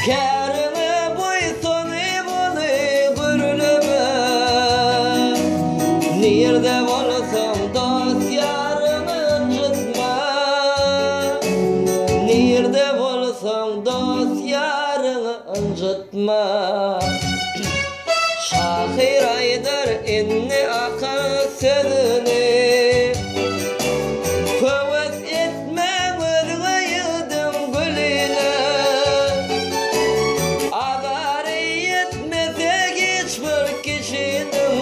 Kärine boysunu bunu gürülüme. Nirde bolsam dost yarını ynjytma. Nirde bolsam dost yarını ynjytma. Şahir aydar inni akar sözüni. Követ etme vırgayıdım gülüne. Agari etmesek hiçbir kişidim.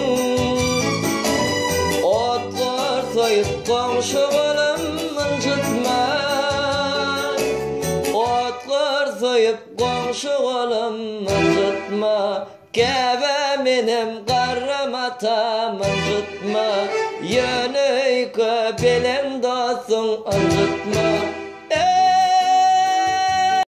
Otlar soyup komşu olam ynjytma. Otlar soyup komşu olam ynjytma. Kebe menem qarramatam ynjytma. Yönöy köpelen dostun ynjytma.